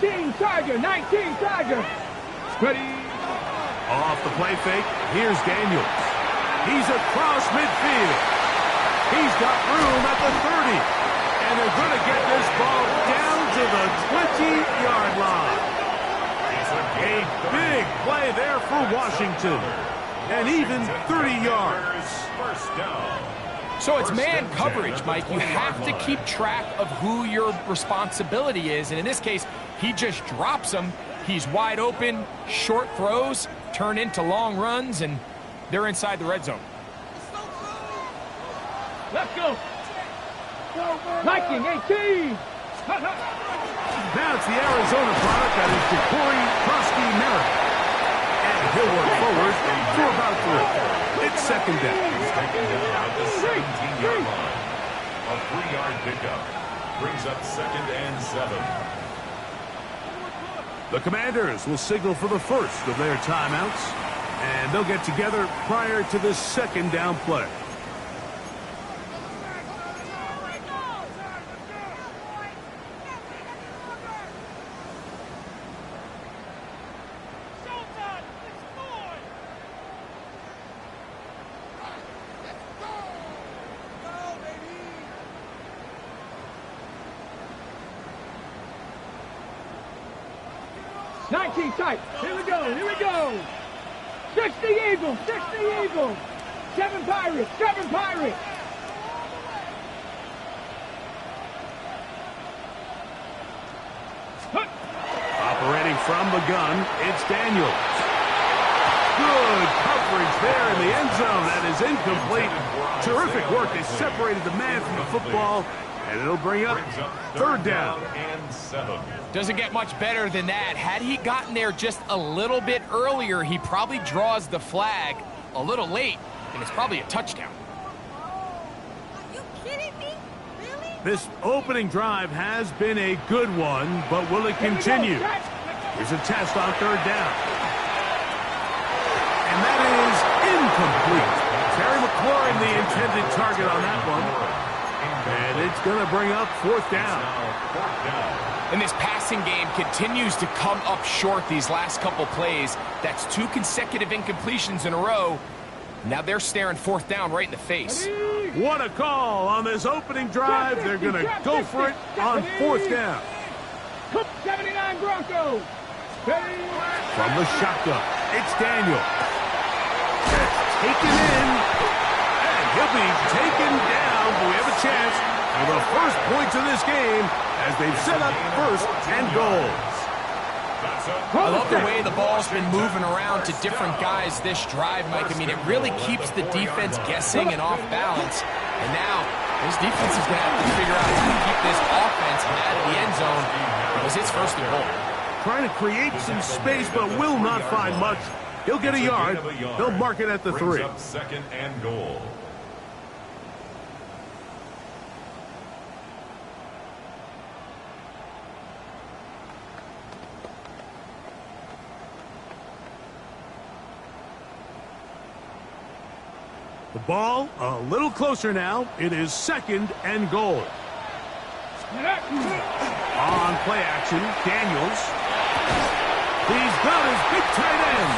19 Tiger, 19 Tiger. Ready. Off the play fake, here's Daniels. He's across midfield. He's got room at the 30. And they're going to get this ball down to the 20-yard line. A big play there for Washington. And even 30 yards. First down. So it's man coverage, Mike. You have to keep track of who your responsibility is. And in this case, he just drops him. He's wide open. Short throws turn into long runs, and they're inside the red zone. Let's go. Viking 18. Now it's the Arizona product that is Corey Krosky-Merritt. And he'll work forward for about 3. It's second down. He's taken down at the 17-yard line. A 3-yard pickup brings up 2nd and 7. The Commanders will signal for the first of their timeouts, and they'll get together prior to the second down play. Tight. Here we go. Here we go. 60 Eagles. 60 Eagles. 7 Pirates. 7 Pirates. Operating from the gun, it's Daniels. Good coverage there in the end zone. That is incomplete. Terrific work. They separated the man from the football, and it'll bring up 3rd down. And 7. Doesn't get much better than that. Had he gotten there just a little bit earlier, he probably draws the flag a little late, and it's probably a touchdown. Are you kidding me? Really? This opening drive has been a good one, but will it continue? Here's a test on 3rd down. And that is incomplete. Terry McLaurin, the intended target on that one. And it's going to bring up 4th down. And this passing game continues to come up short these last couple plays. That's 2 consecutive incompletions in a row. Now they're staring 4th down right in the face. What a call on this opening drive. They're going to go for it on 4th down. 79 Broncos. From the shotgun, it's Daniel. That's taken in. And he'll be taken down. But we have a chance for the first points of this game as they've set up 1st and goals. I love the way the ball's been moving around to different guys this drive, Mike. I mean, it really keeps the defense guessing and off balance. And now, this defense is going to have to figure out how to keep this offense out of the end zone because it's 1st and goal. Trying to create some space, but will not find much. He'll get a yard. They'll mark it at the 3. 2nd and goal. The ball a little closer now. It is 2nd and goal. On play action, Daniels. He's got his big tight end,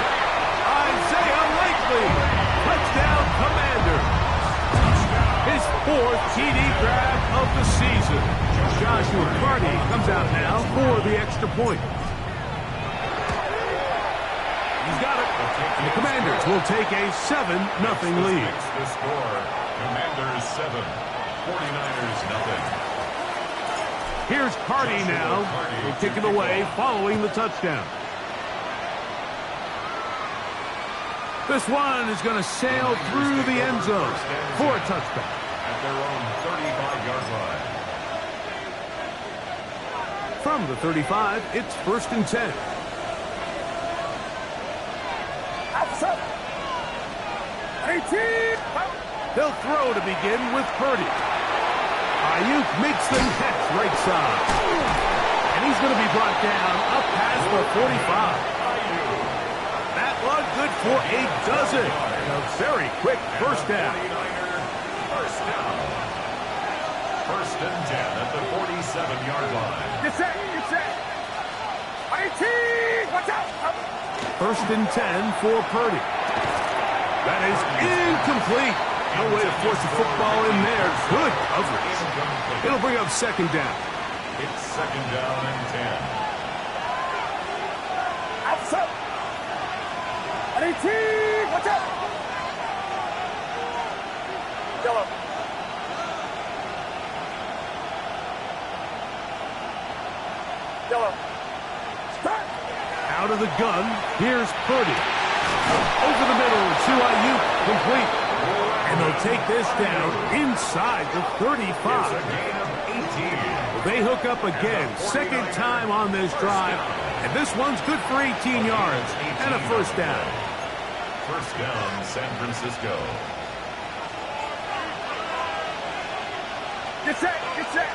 Isaiah Likely. Touchdown, Commanders. His 4th TD grab of the season. Joshua Carty comes out now for the extra point. He's got it. And the Commanders will take a 7-0 lead. The score, Commanders 7, 49ers 0. Here's Carty now. He'll kick it away following the touchdown. This one is going to sail through the end zone for a touchback. At their own 35-yard line. From the 35, it's 1st and 10. They'll throw to begin with Purdy. Ayuk makes the catch right side. And he's going to be brought down up past the 45. That one good for a dozen. And a very quick 1st down. First down. 1st and 10 at the 47-yard line. Get set. Get set. First and 10 for Purdy. That is incomplete. No way to force the football in there. Good coverage. It'll bring up second down. It's second down and 10. Outside. 18. Watch out. Yellow. Yellow. Start. Out of the gun, here's Purdy. Over the middle to Ayuk, complete. And they'll take this down inside the 35. It's a gain of 18. They hook up again, second time on this drive. And this one's good for 18 yards and a first down. First down, San Francisco. Get set. Get set.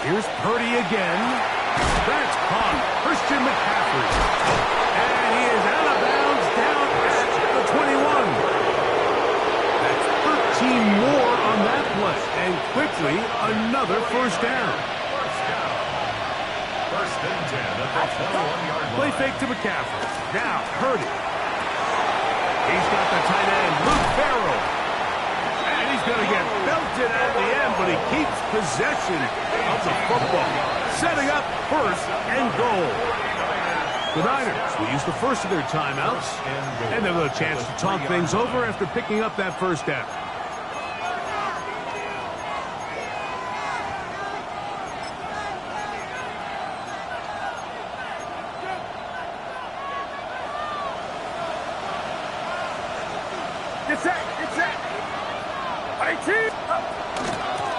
Here's Purdy again. That's caught. Christian McCaffrey. And he is out of bounds down at the 21. That's 13 more on that play. And quickly, another first down. First and 10 at the 21-yard line. Play fake to McCaffrey. Now, Purdy. He's got the tight end, Luke Farrell. And he's going to get belted at the end, but he keeps possession of the football. Setting up first and goal. The Niners will use the first of their timeouts, and they'll have a chance to talk things over after picking up that first down. Get set. Get set. 18.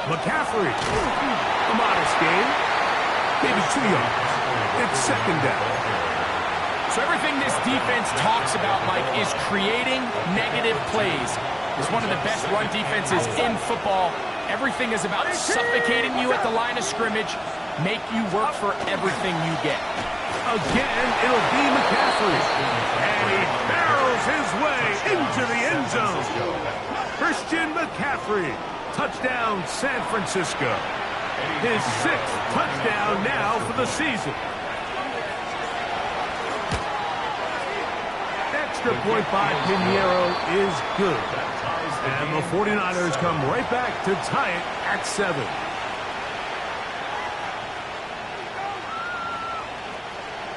McCaffrey. A modest gain. Maybe 2 yards. It's second down. So everything this defense talks about, Mike, is creating negative plays. It's one of the best run defenses in football. Everything is about suffocating you at the line of scrimmage, make you work for everything you get. Again, it'll be McCaffrey. And he barrels his way into the end zone. Christian McCaffrey. Touchdown, San Francisco. His 6th touchdown now for the season. Extra point by Pinheiro is good. And the 49ers come right back to tie it at 7.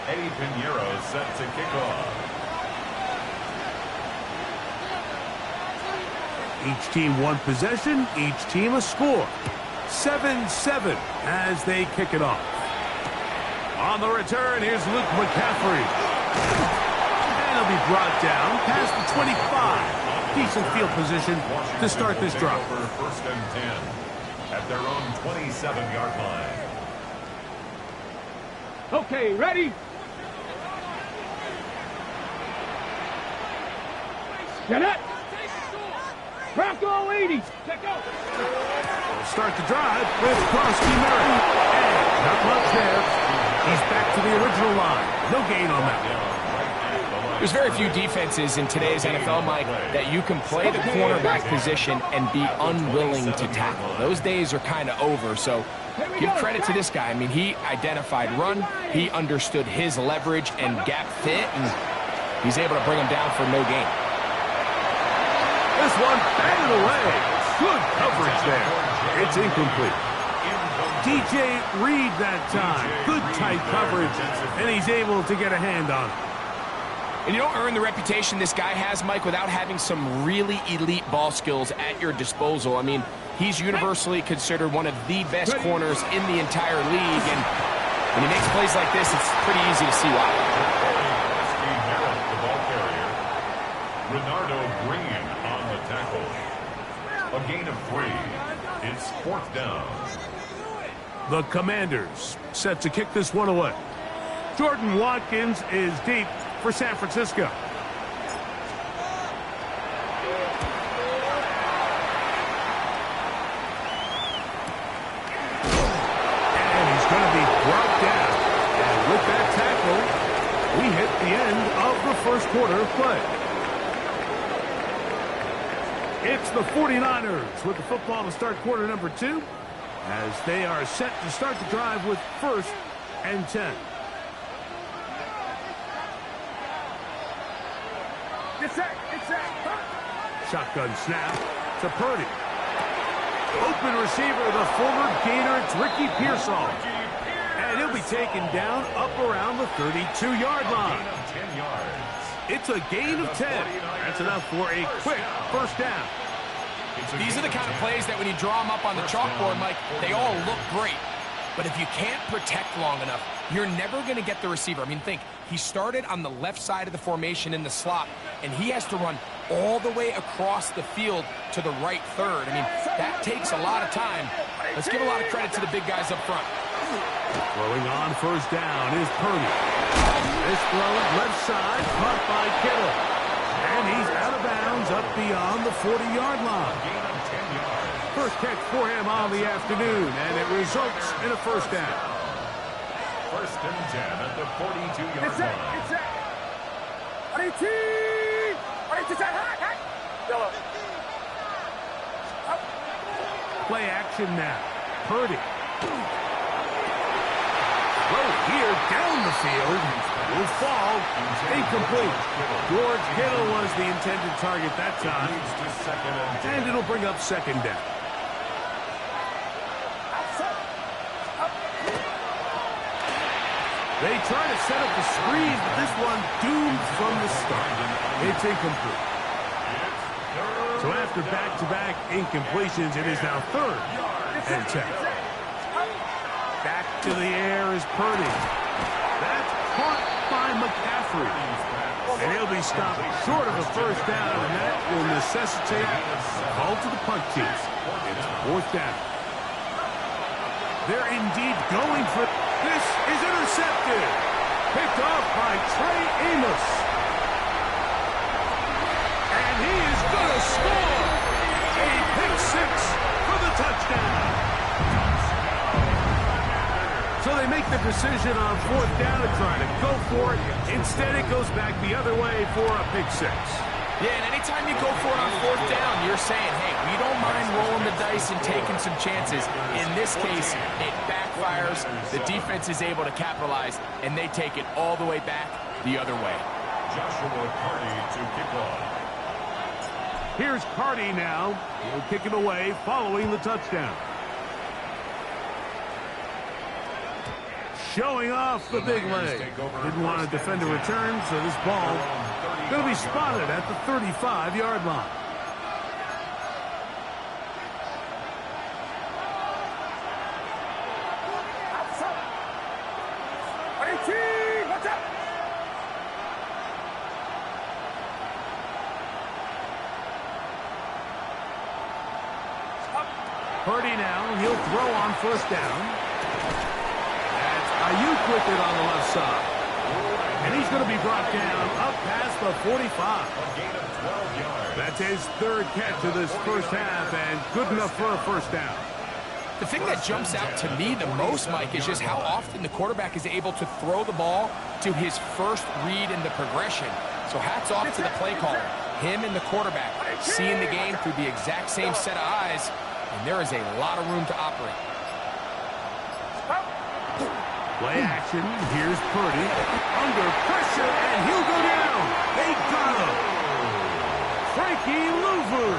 Eddie Pinheiro set to kick off. Each team one possession, each team a score. 7-7 as they kick it off. On the return, here's Luke McCaffrey. And he'll be brought down past the 25. Decent field position to start this drive. First and 10 at their own 27-yard line. Okay, ready? Get it. Bronco 80. Check out. We'll start the drive with Krosky Merritt. And not much there. He's back to the original line. No gain on that. There's very few defenses in today's NFL, Mike, that you can play the cornerback position and be unwilling to tackle. Those days are kind of over, so give credit to this guy. I mean, he identified run, he understood his leverage and gap fit, and he's able to bring him down for no gain. This one batted away. Good coverage there. It's incomplete. DJ Reed that time. Good tight coverage, and he's able to get a hand on it. And you don't earn the reputation this guy has, Mike, without having some really elite ball skills at your disposal. I mean, he's universally considered one of the best corners in the entire league, and when he makes plays like this, it's pretty easy to see why. The ball carrier. Renardo Green on the tackle. A gain of 3. It's 4th down. The Commanders set to kick this one away. Jordan Watkins is deep for San Francisco. And he's going to be brought down. And with that tackle, we hit the end of the first quarter of play. It's the 49ers with the football to start quarter number 2 as they are set to start the drive with 1st and 10. Get set. Shotgun snap to Purdy. Open receiver, the former Gator, it's Ricky Pearsall. And he'll be taken down up around the 32-yard line. 10 yards. It's a gain of 10. That's enough for a quick first down. These are the kind of plays that when you draw them up on the chalkboard, Mike, they all look great. But if you can't protect long enough, you're never going to get the receiver. I mean, think, he started on the left side of the formation in the slot, and he has to run all the way across the field to the right third. I mean, that takes a lot of time. Let's give a lot of credit to the big guys up front. Throwing on first down is Purdy. This throw left side, caught by Kittle. And he's out of bounds up beyond the 40-yard line. First catch for him on the afternoon, and it results in a first down. First and 10 at the 42-yard line. Play action now. Purdy. Throw here down the field. Will fall. Incomplete. George Kittle was the intended target that time. And it'll bring up second down. They try to set up the screen, but this one doomed from the start. It's incomplete. So after back-to-back incompletions, it is now third and 10. Back to the air is Purdy. That's caught by McCaffrey. And he'll be stopped short of a first down, and that will necessitate a call to the punt team. It's fourth down. They're indeed going for it. This is intercepted. Picked off by Trey Amos. And he is going to score. A pick six for the touchdown. So they make the decision on fourth down to try to go for it. Instead, it goes back the other way for a pick six. Yeah, and anytime you go for it on fourth down, you're saying, hey, we don't mind rolling the dice and taking some chances. In this case, it backfires. The defense is able to capitalize, and they take it all the way back the other way. Joshua Carty to kick off. Here's Carty now. He'll kick it away following the touchdown. Showing off the big leg. Didn't want to defend a return, so this ball going to be spotted at the 35-yard line. Purdy now, he'll throw on first down. That's Ayuk with it on the left side. And he's going to be brought down up past the 45. A gain of 12 yards. That's his third catch of this first half, and good enough for a first down. The thing that jumps out to me the most, Mike, is just how often the quarterback is able to throw the ball to his first read in the progression. So hats off to the play caller. Him and the quarterback seeing the game through the exact same set of eyes, and there is a lot of room to operate. Play action. Here's Purdy. Under pressure, and he'll go down. They got him. Frankie Louver.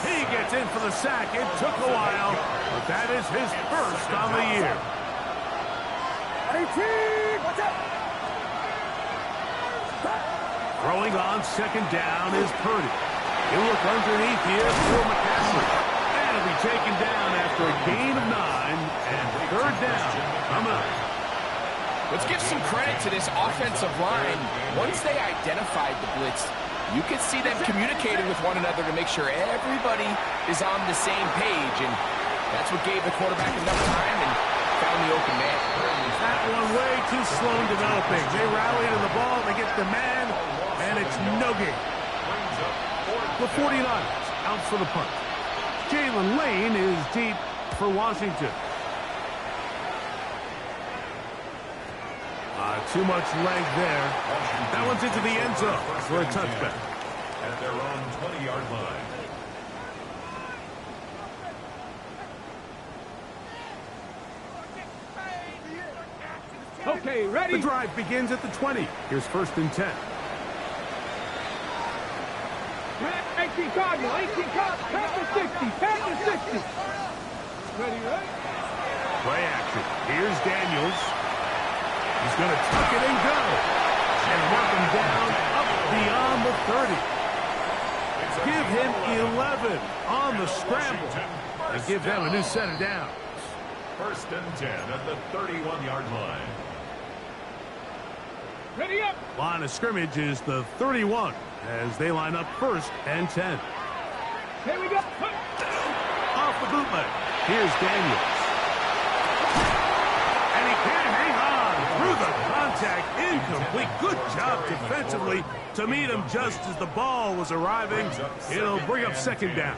He gets in for the sack. It took a while, but that is his first on the year. Throwing on second down is Purdy. He'll look underneath here for McCaffrey. And he'll be taken down after a gain of 9, and third down coming up. Let's give some credit to this offensive line. Once they identified the blitz, you could see them communicating with one another to make sure everybody is on the same page, and that's what gave the quarterback enough time and found the open man. That one way too slow in developing. They rally to the ball, they get the man, and it's no gain. The 49ers out for the punt. Jalen Lane is deep for Washington. Too much leg there. That one's into the end zone for a touchback. At their own 20-yard line. Okay, ready? The drive begins at the 20. Here's first and 10. 18 Cardinal, 18 Cardinal, pass to 60, pass to 60. Ready, right? Play action. Here's Daniels. He's going to tuck it and go. And work him down up beyond the 30. Give him 11 on the scramble. And give them a new set of downs. 1st and 10 at the 31-yard line. Ready up. Line of scrimmage is the 31 as they line up 1st and 10. Here we go. Off the bootleg. Here's Daniels. And he can't hang on through the contact. Incomplete. Good job defensively to meet him just as the ball was arriving. It'll bring up 2nd down.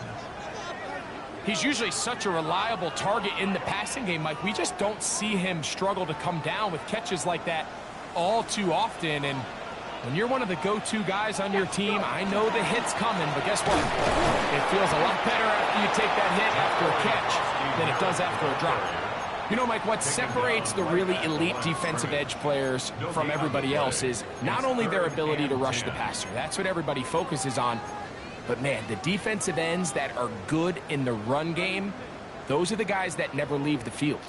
He's usually such a reliable target in the passing game, Mike. We just don't see him struggle to come down with catches like that all too often. And when you're one of the go-to guys on your team, I know the hit's coming, but guess what? It feels a lot better after you take that hit after a catch than it does after a drop. You know, Mike, what separates the really elite defensive edge players from everybody else is not only their ability to rush the passer. That's what everybody focuses on. But, man, the defensive ends that are good in the run game, those are the guys that never leave the field.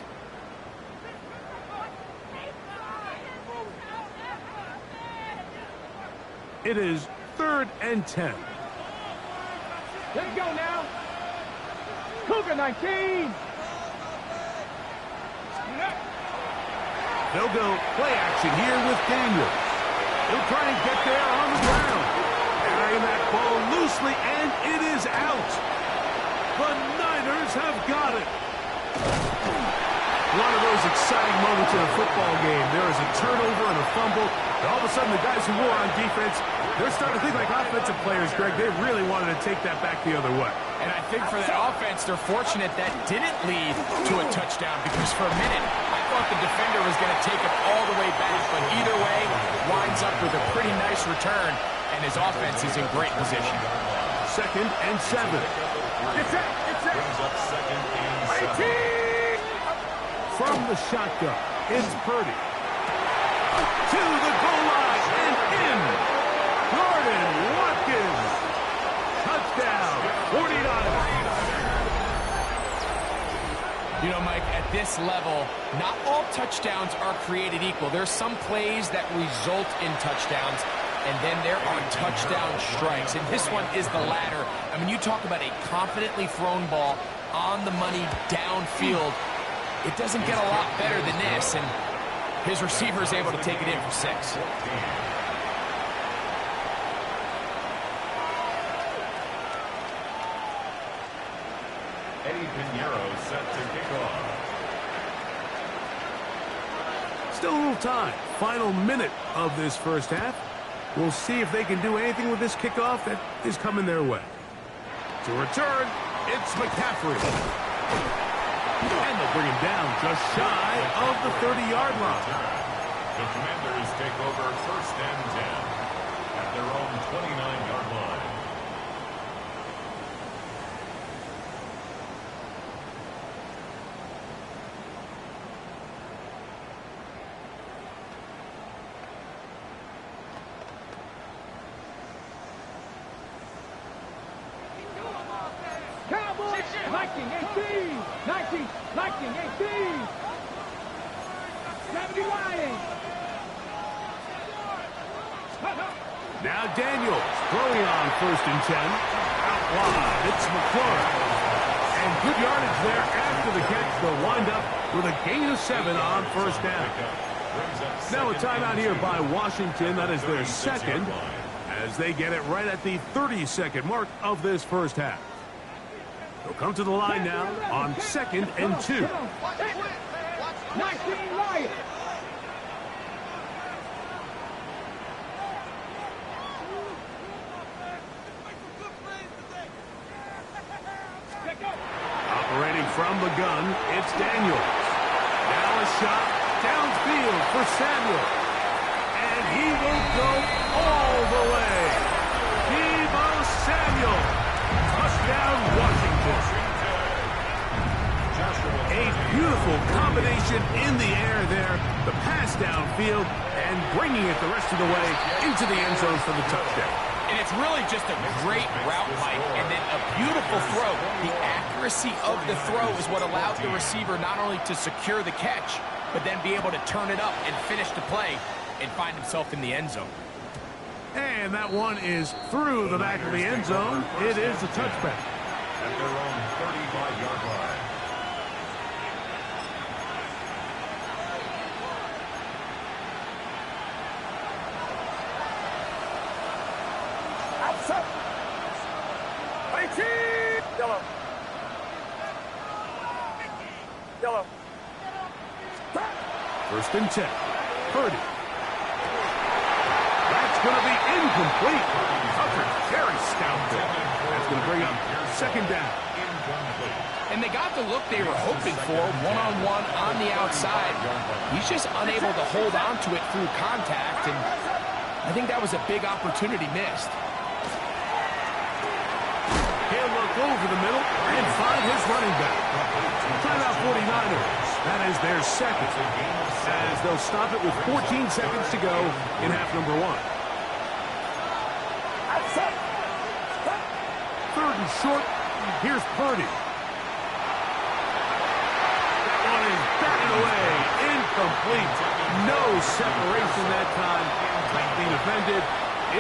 It is 3rd and 10. Let's go now. Cougar 19. They'll go play action here with Daniels. He'll try and get there on the ground. Carrying that ball loosely, and it is out. The Niners have got it. One of those exciting moments in a football game. There is a turnover and a fumble. And all of a sudden, the guys who were on defense, they're starting to think like offensive players, Greg. They really wanted to take that back the other way. And I think for that offense, they're fortunate that didn't lead to a touchdown, because for a minute, I thought the defender was going to take it all the way back. But either way, winds up with a pretty nice return, and his offense is in great position. 2nd and 7. It's out. It's out. Brings up 2nd and 7. From the shotgun, it's Purdy. To the goal line and in. Gordon Watkins. Touchdown, 49ers. You know, Mike, at this level, not all touchdowns are created equal. There's some plays that result in touchdowns, and then there are touchdown strikes. And this one is the latter. I mean, you talk about a confidently thrown ball on the money downfield. It doesn't get a lot better than this, and his receiver is able to take it in for 6. Eddie Pinheiro set to kick off. Still a little time. Final minute of this first half. We'll see if they can do anything with this kickoff that is coming their way. To return, it's McCaffrey. And they'll bring him down just shy of the 30-yard line. The Commanders take over 1st and 10 at their own 29-yard line. Cowboys, 19-18. 19-18. 70 Lions. Now Daniels throwing on 1st and 10. Out wide, it's McLaurin. And good yardage there after the catch. They'll wind up with a gain of 7 on 1st down. Now a timeout here by Washington. That is their 2nd, as they get it right at the 30-second mark of this first half. They'll come to the line now on 2nd and 2. 19 Lions. Operating from the gun, it's Daniels. Now a shot downfield for Samuel. And he will go all the way. Deebo Samuel. Touchdown, Washington. A beautiful combination in the air there. The pass downfield and bringing it the rest of the way into the end zone for the touchdown. And it's really just a great route, Mike, and then a beautiful throw. The accuracy of the throw is what allowed the receiver not only to secure the catch, but then be able to turn it up and finish the play and find himself in the end zone. And that one is through the back of the end zone. It is a touchback. At their own 35-yard line. Outside. 18. Yellow. Yellow. First and 10. Purdy. That's going to be incomplete. Tucker very stout there. That's going to bring up second down. And they got the look they were hoping for, one-on-one on the outside. He's just unable to hold on to it through contact, and I think that was a big opportunity missed. He'll look over the middle and find his running back. Timeout 49ers. That is their second, as they'll stop it with 14 seconds to go in half number one. Third and short. Here's Purdy. That one is batted away. Incomplete. No separation that time. Tightly defended.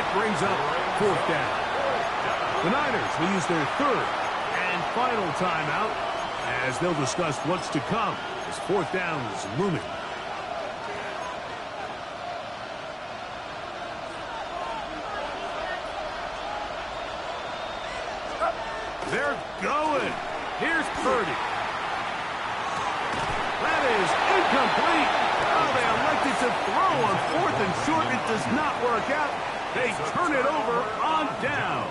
It brings up fourth down. The Niners will use their third and final timeout as they'll discuss what's to come as fourth down is looming. They're going. Here's Purdy. That is incomplete. Oh, they elected to throw on fourth and short. It does not work out. They turn it over on down.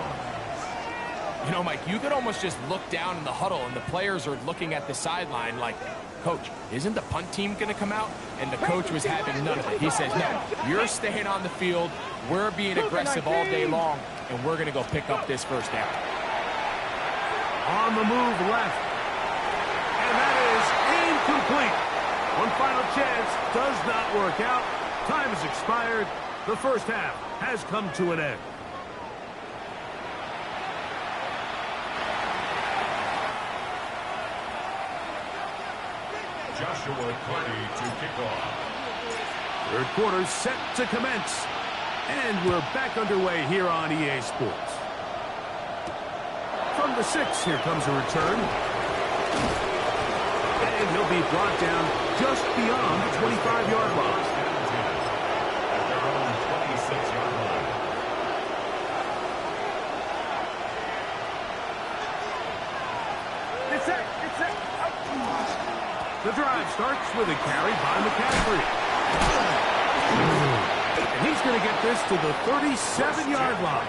You know, Mike, you could almost just look down in the huddle, and the players are looking at the sideline like, Coach, isn't the punt team going to come out? And the coach was having none of it. He says, no, you're staying on the field. We're being aggressive all day long, and we're going to go pick up this first down. On the move left. And that is incomplete. One final chance does not work out. Time has expired. The first half has come to an end. Joshua Purdy to kick off. Third quarter set to commence. And we're back underway here on EA Sports. From the 6, here comes a return. And he'll be brought down just beyond the 25-yard line. At their own 26-yard line. It's it. It's it. The drive starts with a carry by McCaffrey. And he's going to get this to the 37-yard line.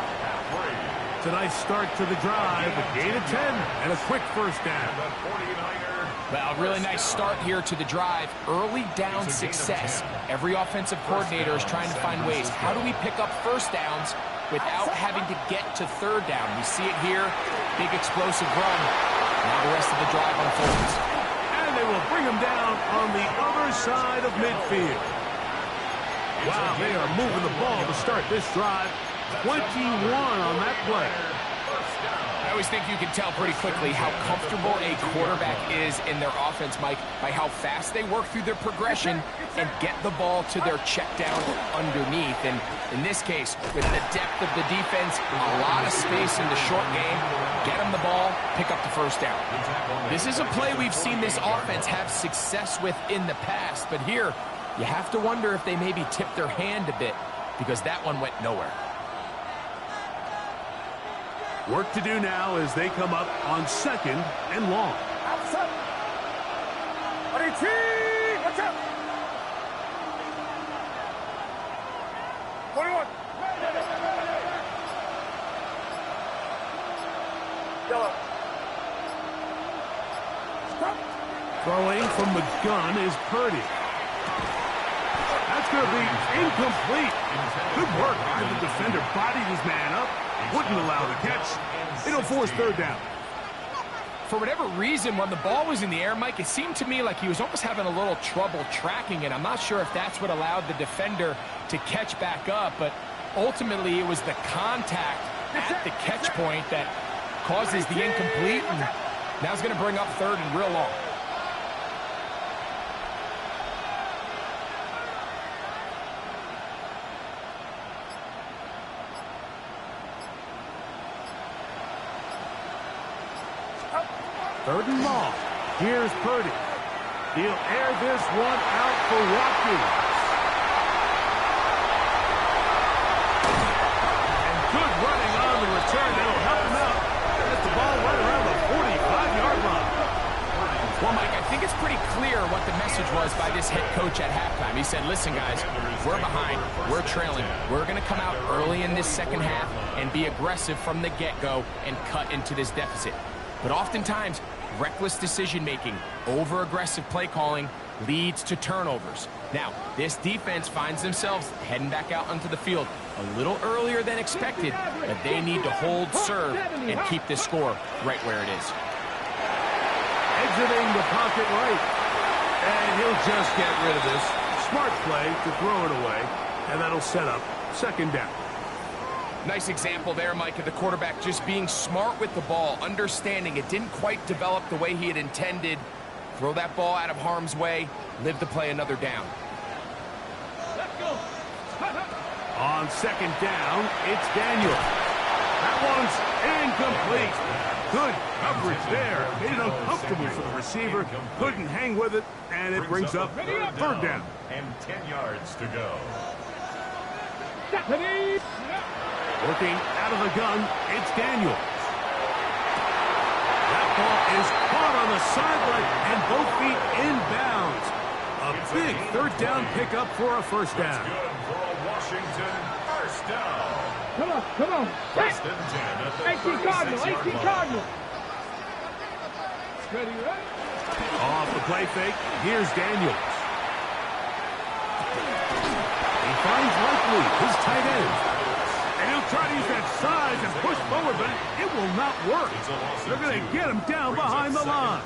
It's a nice start to the drive, a gain of 10, and a quick first down. Well, really nice start here to the drive. Early down success. Every offensive coordinator is trying to find ways. How do we pick up first downs without having to get to third down? We see it here. Big explosive run. Now the rest of the drive unfolds. And they will bring him down on the other side of midfield. Wow, they are moving the ball to start this drive. 21 on that play. I always think you can tell pretty quickly how comfortable a quarterback is in their offense, Mike, by how fast they work through their progression and get the ball to their check down underneath. And in this case, with the depth of the defense, a lot of space in the short game, get them the ball, pick up the first down. This is a play we've seen this offense have success with in the past, but here, you have to wonder if they maybe tipped their hand a bit because that one went nowhere. Work to do now as they come up on second and long. Outside. 18. Watch out. 21. Yellow. Stop. Throwing from the gun is Purdy. That's going to be incomplete. Good work by the defender. Bodied his man up. Wouldn't allow the catch. It'll force third down. For whatever reason, when the ball was in the air, Mike, it seemed to me like he was almost having a little trouble tracking it. I'm not sure if that's what allowed the defender to catch back up, but ultimately it was the contact at the catch point that causes the incomplete, and now it's going to bring up third and real long. Third and long. Here's Purdy. He'll air this one out for Watkins. And good running on the return. That'll help him out. Gets the ball right around the 45-yard line. Well, Mike, I think it's pretty clear what the message was by this head coach at halftime. He said, listen, guys, we're behind. We're trailing. We're going to come out early in this second half and be aggressive from the get-go and cut into this deficit. But oftentimes, reckless decision-making, over-aggressive play calling leads to turnovers. Now, this defense finds themselves heading back out onto the field a little earlier than expected, but they need to hold serve and keep this score right where it is. Exiting the pocket right. And he'll just get rid of this. Smart play to throw it away, and that'll set up second down. Nice example there, Mike, of the quarterback just being smart with the ball, understanding it didn't quite develop the way he had intended. Throw that ball out of harm's way, live to play another down. Let's go. On second down, it's Daniel. That one's incomplete. Good coverage there. Made it uncomfortable for the receiver. Couldn't hang with it, and it brings up third down. And 10 yards to go. Working out of the gun, it's Daniels. That ball is caught on the sideline and both feet inbounds. A big third down pickup for a first down. Good for a Washington first down. Come on, come on. First and 10 at the 18 Cardinal, 18 36-yard line. Cardinal. Ready, ready? Off the play fake, here's Daniels. He finds Likely, his tight end. And he'll try to use that size and push forward, but it will not work. They're going to get him down behind the line.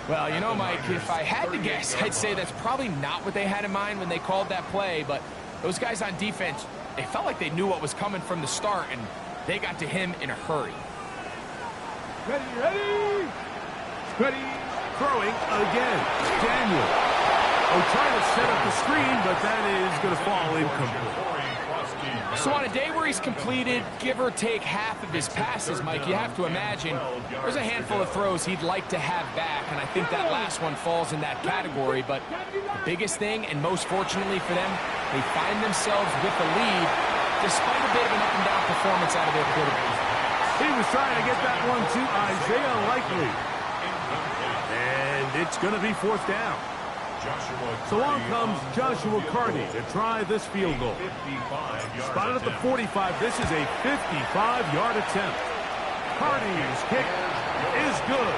Well, you know, Mike, if I had to guess, I'd say that's probably not what they had in mind when they called that play, but those guys on defense, they felt like they knew what was coming from the start, and they got to him in a hurry. Ready, ready? Ready. Throwing again. Daniel. Oh, trying to set up the screen, but that is going to fall incomplete. So on a day where he's completed, give or take half of his passes, Mike, you have to imagine there's a handful of throws he'd like to have back, and I think that last one falls in that category. But the biggest thing, and most fortunately for them, they find themselves with the lead despite a bit of an up-and-down performance out of their quarterback. He was trying to get that one to Isaiah Likely. And it's going to be fourth down. So on comes Joshua Carney to try this field goal. Spotted at the 45. This is a 55-yard attempt. Carney's kick is good.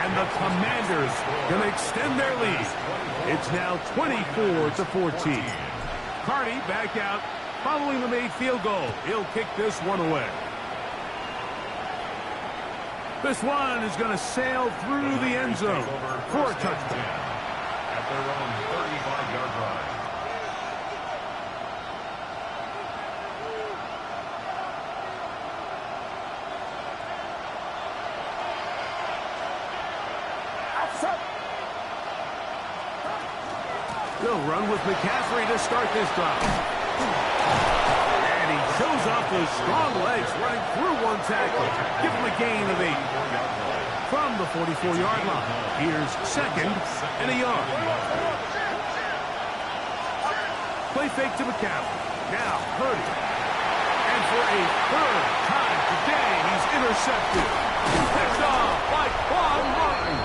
And the Commanders can extend their lead. It's now 24-14. Carney back out following the made field goal. He'll kick this one away. This one is going to sail through the end zone for a touchdown. At their own 35-yard line. They'll run with McCaffrey to start this drive. And he shows off those strong legs running through one tackle. Give him a gain of 8. From the 44-yard line, here's second and a yard. Play fake to McCaffrey. Now Purdy. And for a third time today, he's intercepted. Picked off by Quan Martin.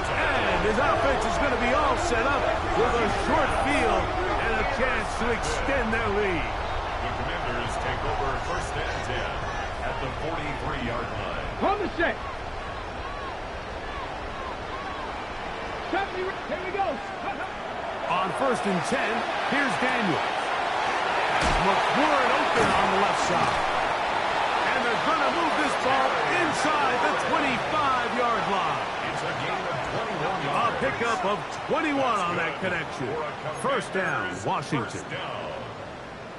And his offense is going to be all set up with a short field and a chance to extend their lead. The Commanders take over first and 10 at the 43-yard line. On the set. Here we go. On first and 10, here's Daniels. McLaurin open on the left side. And they're going to move this ball inside the 25-yard line. It's a gain of 21 yards. A pickup of 21 on that connection. First down, Washington. First down.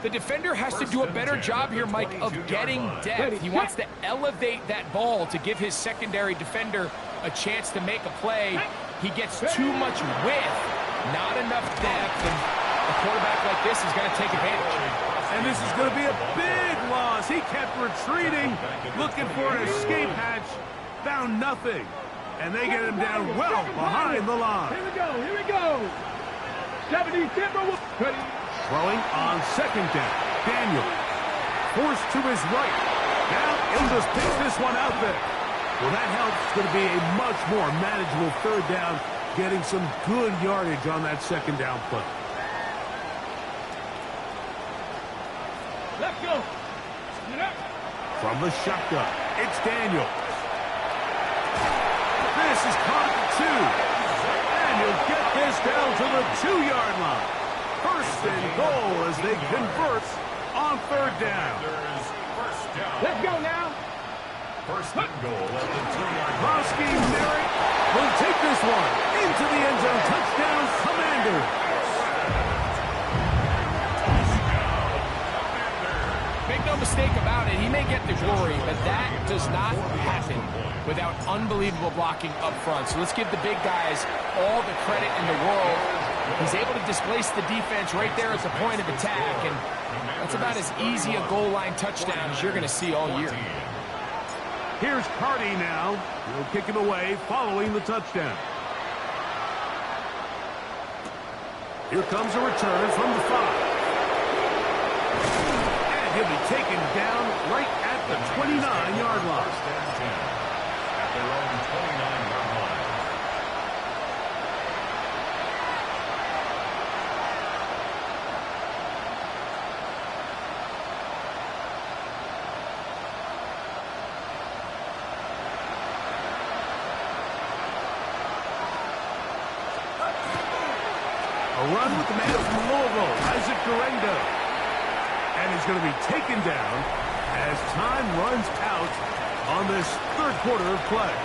The defender has to do a better job here, Mike, of getting depth. He wants to elevate that ball to give his secondary defender a chance to make a play. He gets too much width, not enough depth, and a quarterback like this is going to take advantage. And this is going to be a big loss. He kept retreating, looking for an escape hatch, found nothing. And they get him down well behind the line. Here we go, here we go. 70 Timber. Throwing on second down. Daniel forced to his right. Now he'll just pick this one out there. Well, that helps. It's going to be a much more manageable third down, getting some good yardage on that second down play. Let's go. From the shotgun, it's Daniel. This is caught at 2. And he'll get this down to the 2-yard line. First and goal as they convert on third down. Let's go now. First and goal at the 2-yard line. Bosky Merrick will take this one into the end zone. Touchdown, Commanders. Make no mistake about it, he may get the glory, but that does not happen without unbelievable blocking up front. So let's give the big guys all the credit in the world. He's able to displace the defense right there at the point of attack, and that's about as easy a goal line touchdown as you're going to see all year. Here's Carty now. He'll kick him away following the touchdown. Here comes a return from the 5. And he'll be taken down right at the 29-yard line. At their own 29-yard line. A run with the man from Louisville, Isaac Guerrero. And he's going to be taken down as time runs out on this third quarter of play.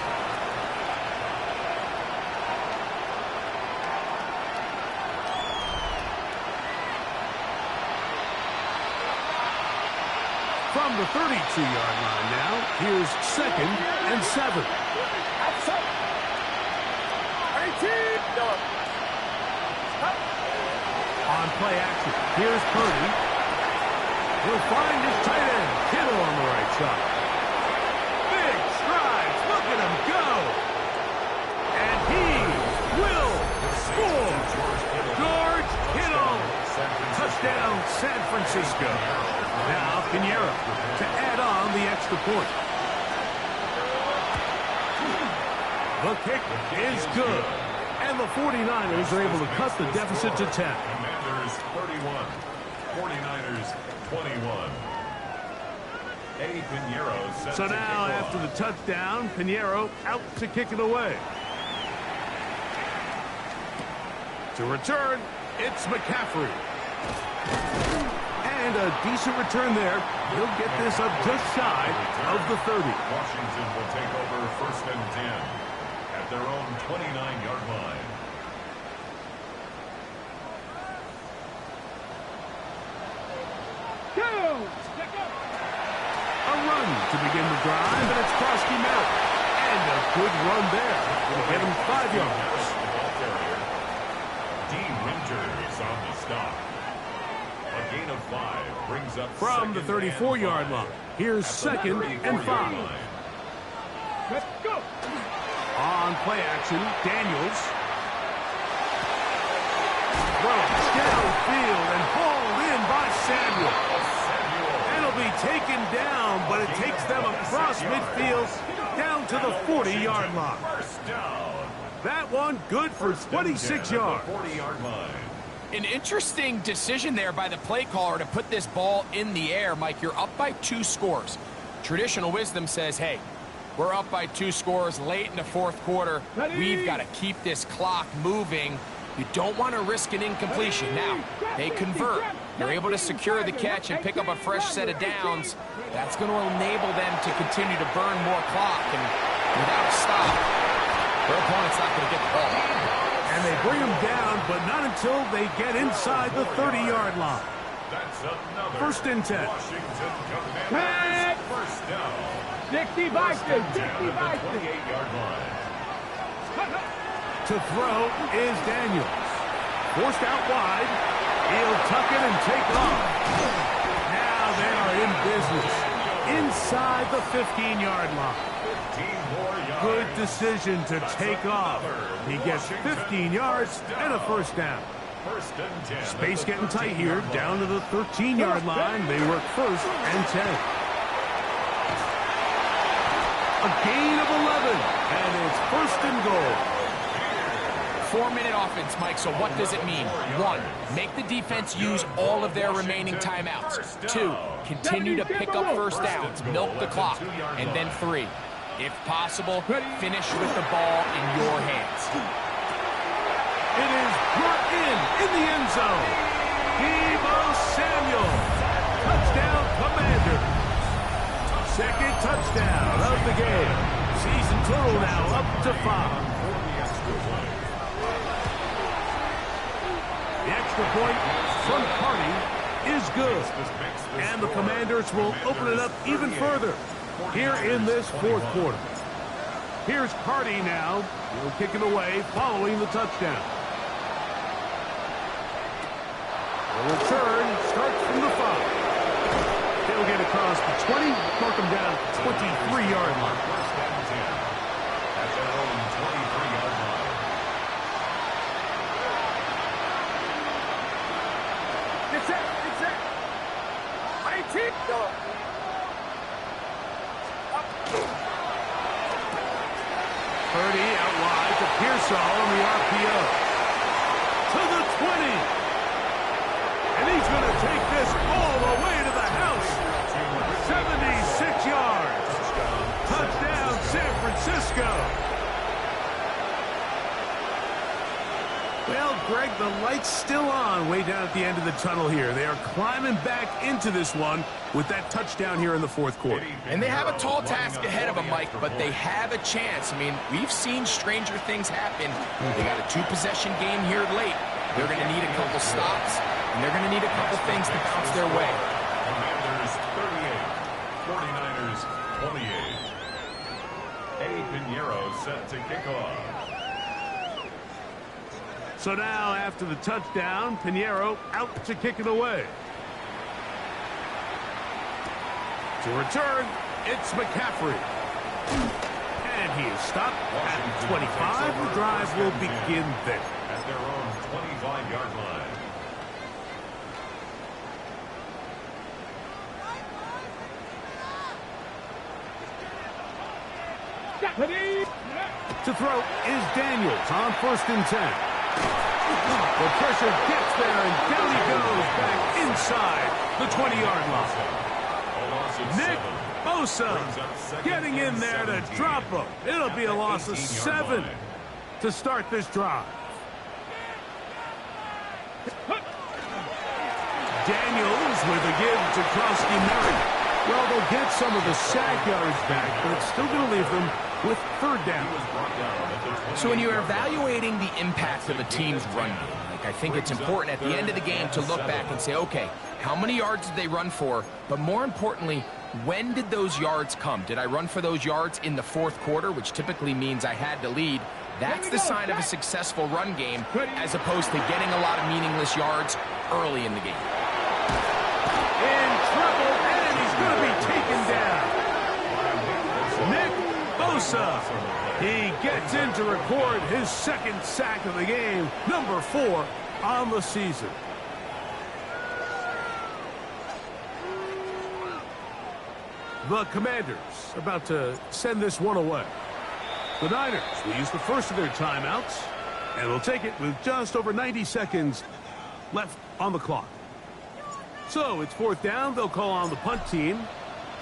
From the 32-yard line now, here's 2nd and 7. On play action, here's Purdy. He'll find his tight end, Kittle, on the right side. Big strides, look at him go. And he will score. George Kittle. Touchdown, San Francisco. Now Pinheiro to add on the extra point. The kick is good. And the 49ers are able to cut the deficit to 10. Commanders 31, 49ers 21. Pinheiro set So to now, kick after off. the touchdown, Pinheiro out to kick it away. To return, it's McCaffrey. And a decent return there. He'll get this up just shy of the 30. Washington will take over 1st and 10 at their own 29-yard line. A run to begin the drive, and it's Bosky Merrick. And a good run there. It'll get him 5 yards. D. Winters on the stop. A gain of 5 brings up From the 34-yard line, here's 2nd and 5. Let's go. On play action, Daniels. Throws downfield and hauled in by Samuel. And it'll be taken down, but it takes them across midfield down to the 40-yard line. First down. That one good for 26 yards. 40-yard line. An interesting decision there by the play caller to put this ball in the air. Mike, you're up by 2 scores. Traditional wisdom says, hey, we're up by 2 scores late in the 4th quarter. We've got to keep this clock moving. You don't want to risk an incompletion. Now, they convert. They're able to secure the catch and pick up a fresh set of downs. That's going to enable them to continue to burn more clock. And without a stop, their opponent's not going to get the ball. And they bring him down, but not until they get inside the 30-yard line. That's another 1st and 10. Washington Commanders first down. 60 Vikings, 60 Down at the Vikings. 28-yard line. To throw is Daniels. Forced out wide. He'll tuck it and take off. Now they are in business. Inside the 15-yard line. 15 more yards. Good decision to take off. He gets 15 yards and a first down. First and 10. Space getting tight here. Down to the 13-yard line. They work 1st and 10. A gain of 11. And it's 1st and goal. 4-minute offense, Mike, so what does it mean? 1, make the defense use all of their remaining timeouts. 2, continue to pick up first downs, milk the clock. And then 3, if possible, finish with the ball in your hands. It is brought in the end zone. Deebo Samuel. Touchdown, Commanders. 2nd touchdown of the game. Season total now up to 5. The extra point from Carty is good. And the Commanders will open it up even further here in this 4th quarter. Here's Carty now. He'll kick it away following the touchdown. The return starts from the 5. They'll get across the 20, mark them down 23-yard line. First and 10 at their own 23-yard line. It's it. 18, go. Purdy out wide to Pearsall on the RPO. To the 20. And he's going to take this all the way to the house. 76 yards. Touchdown, San Francisco. Well, Greg, the light's still on way down at the end of the tunnel here. They are climbing back into this one with that touchdown here in the 4th quarter. And they have a tall task ahead of them, Mike, but they have a chance. I mean, we've seen stranger things happen. They got a 2-possession game here late. They're going to need a couple stops, and they're going to need a couple things to bounce their way. Commanders 38, 49ers 28. Eddie Pinheiro set to kick off. So now, after the touchdown, Pinheiro out to kick it away. To return, it's McCaffrey. And he is stopped at 25. The drive will begin there. At their own 25-yard line. To throw is Daniels on 1st and 10. The pressure gets there, and down he goes back inside the 20-yard line. Nick Bosa getting in there to drop him. It'll be a loss of 7 to start this drive. Daniels with a give to Krosky-Merritt. Well, they'll get some of the sack yards back, but it's still going to leave them with 3rd down. So when you're evaluating the impact of a team's run game, like, I think it's important at the end of the game to look back and say, okay, how many yards did they run for? But more importantly, when did those yards come? Did I run for those yards in the 4th quarter, which typically means I had to lead? That's the sign of a successful run game, as opposed to getting a lot of meaningless yards early in the game. In trouble, and he's going to be taken down. Nick Bosa. He gets in to record his 2nd sack of the game, number 4 on the season. The Commanders about to send this one away. The Niners will use the first of their timeouts, and will take it with just over 90 seconds left on the clock. So it's 4th down. They'll call on the punt team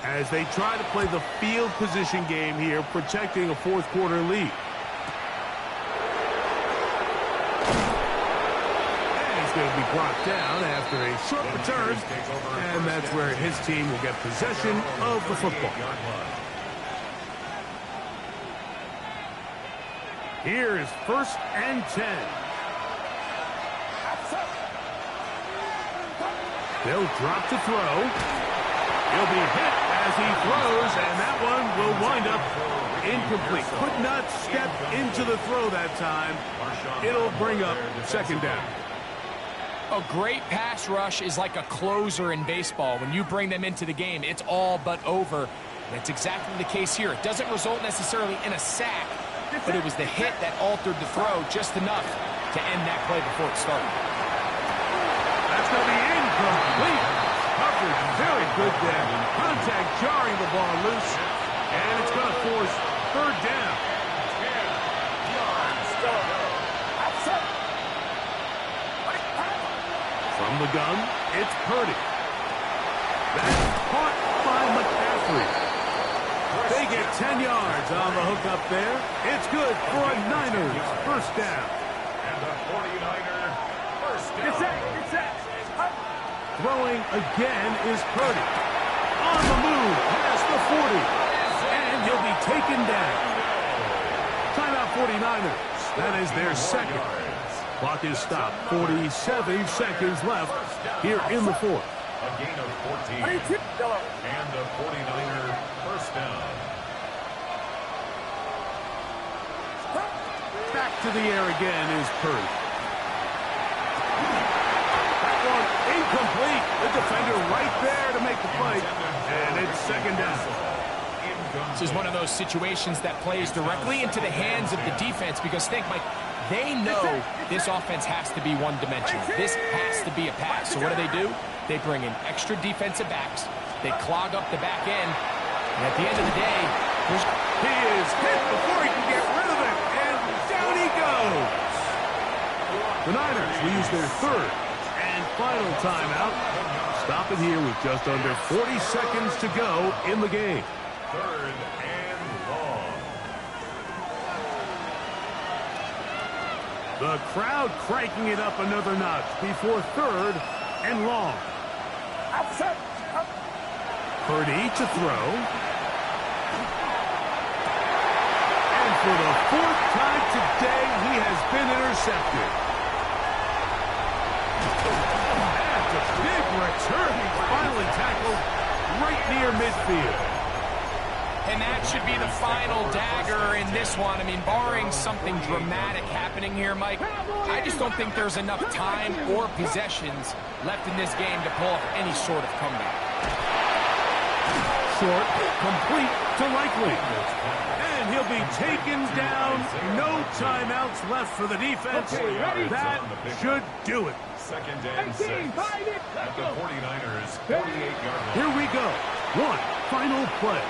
as they try to play the field position game here, protecting a 4th quarter lead. And he's going to be brought down after a short return, and that's where his team will get possession of the football. Here is 1st and 10. They'll drop to throw. He'll be hit as he throws, and that one will wind up incomplete. Could not step into the throw that time. It'll bring up second down. A great pass rush is like a closer in baseball. When you bring them into the game, it's all but over. That's exactly the case here. It doesn't result necessarily in a sack, but it was the hit that altered the throw just enough to end that play before it started. That's going to be incomplete. Coverage very good there. Contact jarring the ball loose, and it's going to force third down. From the gun, it's Purdy. That's caught by McCaffrey. They get 10 yards on the hook up there. It's good for a Niners first down. And the 49er first down. It's set. Throwing again is Purdy. On the move past the 40. And he'll be taken down. Timeout 49ers. That is their second. Clock is stopped. 47 seconds left here in the fourth. A gain of 14. And the 49er first down. Back to the air again is Purdy. That one incomplete. The defender right there to make the play. And it's second down. This is one of those situations that plays directly into the hands of the defense because think, Mike, they know this offense has to be one-dimensional. This has to be a pass. So what do? They bring in extra defensive backs. They clog up the back end. And at the end of the day, he is hit before he can get rid of it. And down he goes. The Niners will use their third and final timeout. Stop it here with just under 40 seconds to go in the game. Third and long. The crowd cranking it up another notch before third and long. Purdy to throw. And for the fourth time today, he has been intercepted. That's a big return. He's finally tackled right near midfield. and that should be the final dagger in this one. I mean, barring something dramatic happening here, Mike, I just don't think there's enough time or possessions left in this game to pull off any sort of comeback. Short, complete to Likely. And he'll be taken down. No timeouts left for the defense. That should do it. Second and 6 at the 49ers' 48-yard line. Here we go. One final play.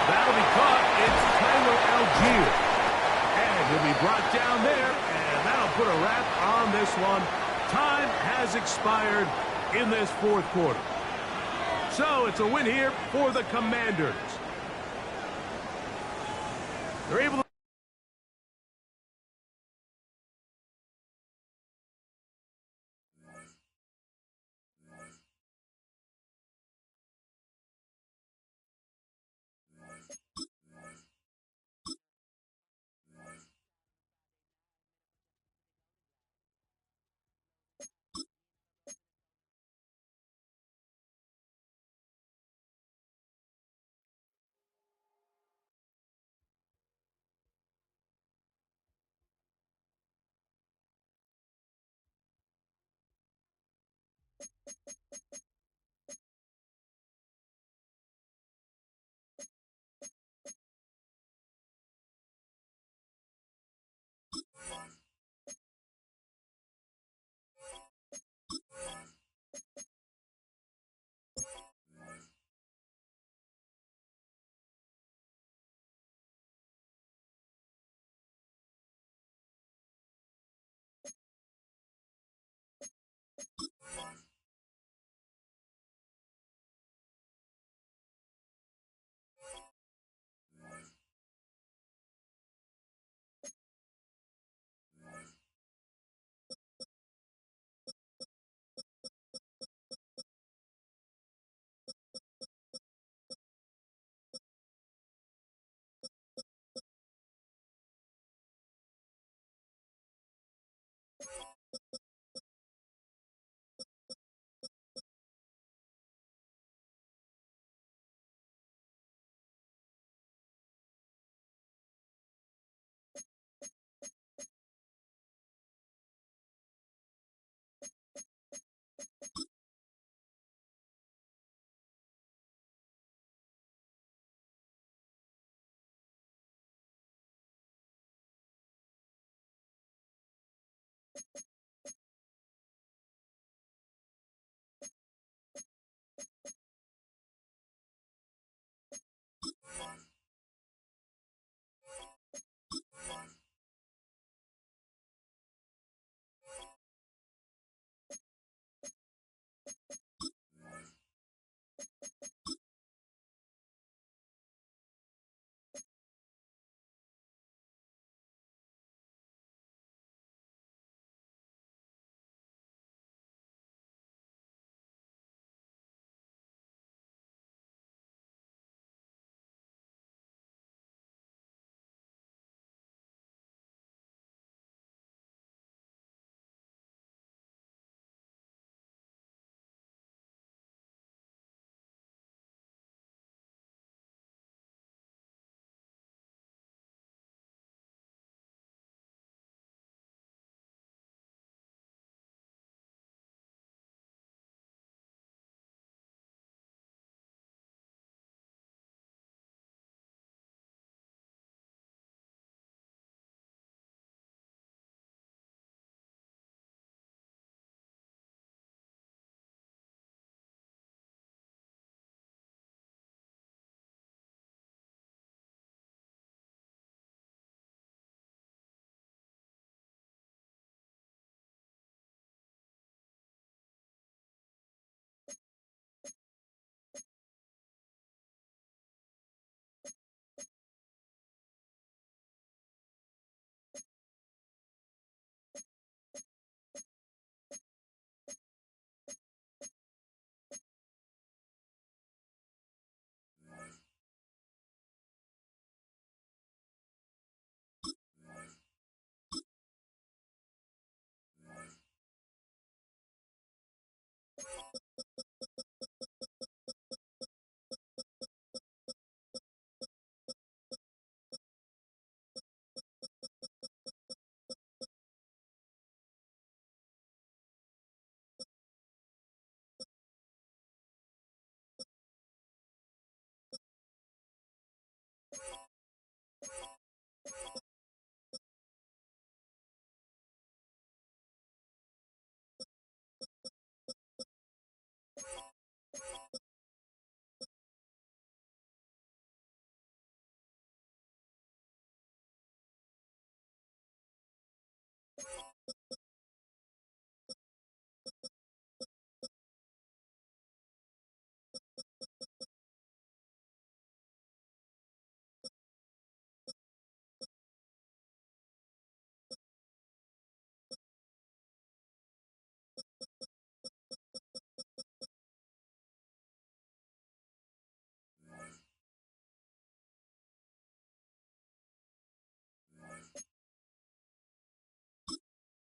That'll be caught. It's Tyler Algier. And he'll be brought down there, and that'll put a wrap on this one. Time has expired in this fourth quarter. So it's a win here for the Commanders. They're able to